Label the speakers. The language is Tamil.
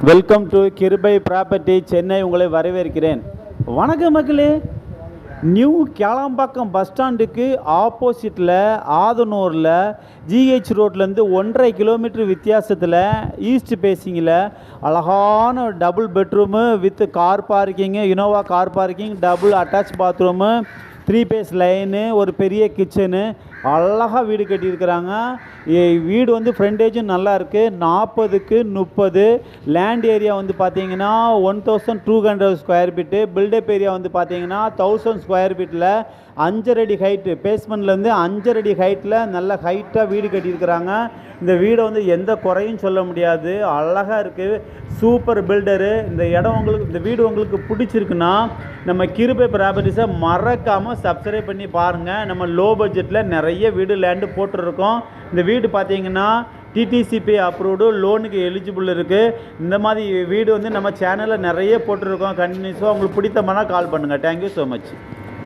Speaker 1: வெல்கம் டு கிருபை ப்ராப்பர்ட்டி சென்னை. உங்களை வரவேற்கிறேன். வணக்கம் மக்களே. நியூ கேளம்பாக்கம் பஸ் ஸ்டாண்டுக்கு ஆப்போசிட்டில் ஆதனூரில் ஜிஹெச் ரோட்லேருந்து 1.5 கிலோமீட்டர் வித்தியாசத்தில் ஈஸ்ட் பேசிங்கில் அழகான double bedroom with car parking, Innova car parking, double attach bathroom, 3 phase line, ஒரு பெரிய கிச்சனு, அழகாக வீடு கட்டியிருக்கிறாங்க. வீடு வந்து ஃப்ரண்டேஜும் நல்லா இருக்குது. 40க்கு 30 லேண்ட் ஏரியா வந்து பார்த்தீங்கன்னா 1200 ஸ்கொயர் ஃபீட்டு. பில்டப் ஏரியா வந்து பார்த்தீங்கன்னா 1000 ஸ்கொயர் ஃபீட்டில் 5.5 அடி ஹைட்டு, பேஸ்மெண்ட்லேருந்து 5.5 அடி ஹைட்டில் நல்ல ஹைட்டாக வீடு கட்டியிருக்கிறாங்க. இந்த வீடை வந்து எந்த குறையும் சொல்ல முடியாது, அழகாக இருக்குது. Super filter. இந்த வீடு உங்களுக்கு பிடிச்சிருக்குன்னா நம்ம கிருபை ப்ராப்பர்ட்டிஸை மறக்காமல் சப்ஸ்கிரைப் பண்ணி பாருங்கள். நம்ம லோ பட்ஜெட்டில் நிறைய வீடு லேண்டு போட்டுருக்கோம். இந்த வீடு பார்த்தீங்கன்னா டிடிசிபி அப்ரூவ்டு, லோனுக்கு எலிஜிபிள் இருக்குது. இந்த மாதிரி வீடு வந்து நம்ம சேனலில் நிறைய போட்டிருக்கோம் கண்டினியூஸாக. உங்களுக்கு பிடித்தமானால் கால் பண்ணுங்கள். Thank you so much.